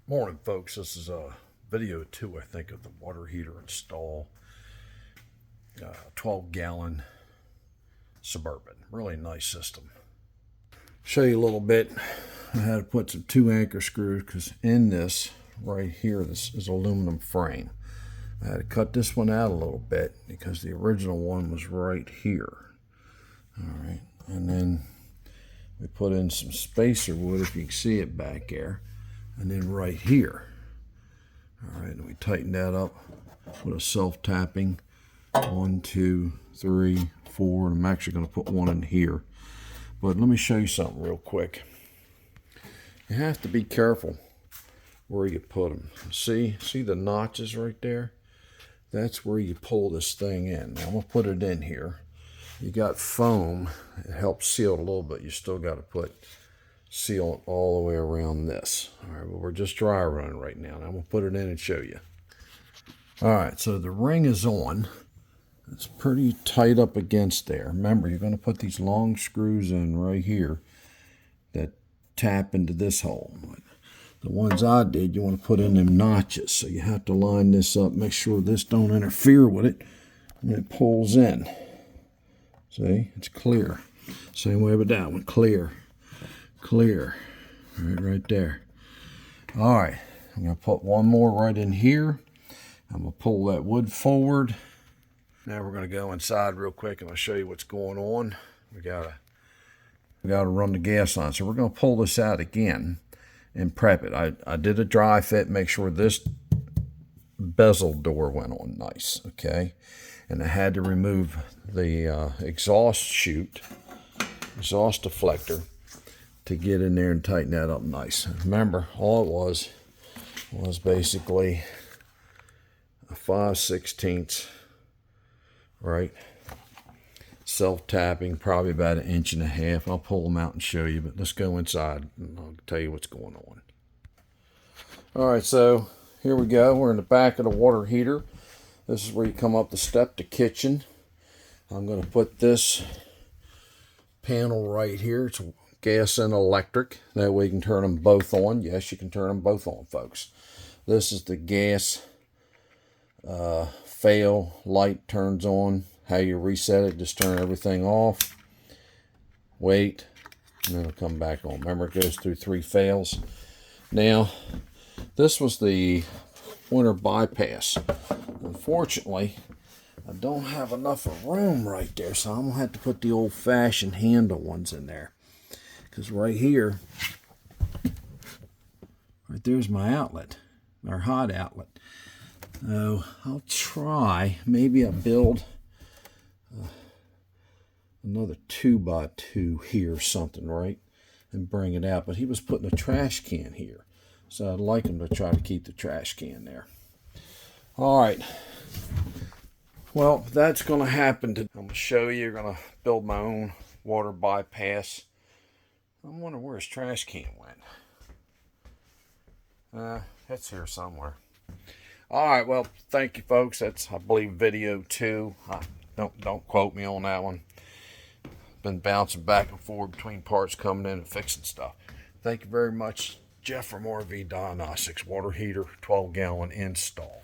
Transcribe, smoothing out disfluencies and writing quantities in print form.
Morning, folks. This is video 2, I think, of the water heater install. 12-gallon Suburban. Really nice system. Show you a little bit. I had to put some 2 anchor screws because in this right here, this is aluminum frame. I had to cut this one out a little bit because the original one was right here. All right, and then we put in some spacer wood, if you can see it back there. And then right here. All right, and we tighten that up with a self-tapping. 1, 2, 3, 4. And I'm actually going to put one in here. But let me show you something real quick. You have to be careful where you put them. See the notches right there? That's where you pull this thing in. Now I'm going to put it in here. You got foam. It helps seal it a little bit. You still got to seal it all the way around this. All right, well, we're just dry running right now. I'm going to put it in and show you. All right, so the ring is on. It's pretty tight up against there. Remember, you're going to put these long screws in right here that tap into this hole. The ones I did, you want to put in them notches. So you have to line this up, make sure this don't interfere with it when it pulls in. See, it's clear. Same way with that one, clear. Right there. All right, I'm going to put one more right in here. I'm going to pull that wood forward. Now we're going to go inside real quick and I'll show you what's going on. We gotta run the gas line. So we're going to pull this out again and prep it. I did a dry fit, make sure this bezel door went on nice, okay? And I had to remove the exhaust deflector, to get in there and tighten that up nice. Remember, all it was basically a 5/16, right? Self-tapping, probably about 1.5 inches. I'll pull them out and show you, but let's go inside and I'll tell you what's going on. All right, so here we go. We're in the back of the water heater. This is where you come up the step to kitchen. I'm going to put this panel right here. It's gas and electric. That way you can turn them both on. Yes, you can turn them both on, folks. This is the gas fail light turns on. How you reset it, just turn everything off. Wait, and then it'll come back on. Remember, it goes through 3 fails. Now, this was the winter bypass. Unfortunately, I don't have enough room right there, so I'm going to have to put the old-fashioned handle ones in there. Because right here, right there's my outlet, our hot outlet. So I'll try, maybe I'll build another 2x2 here or something, right? And bring it out. But he was putting a trash can here. So I'd like him to try to keep the trash can there. All right. Well, that's going to happen. I'm going to show you. You're going to build my own water bypass. I wonder where his trash can went. It's here somewhere. All right, well, thank you, folks. That's, I believe, video 2. Don't quote me on that one. Been bouncing back and forth between parts coming in and fixing stuff. Thank you very much, Jeff from RV Diagnostics, water heater, 12-gallon install.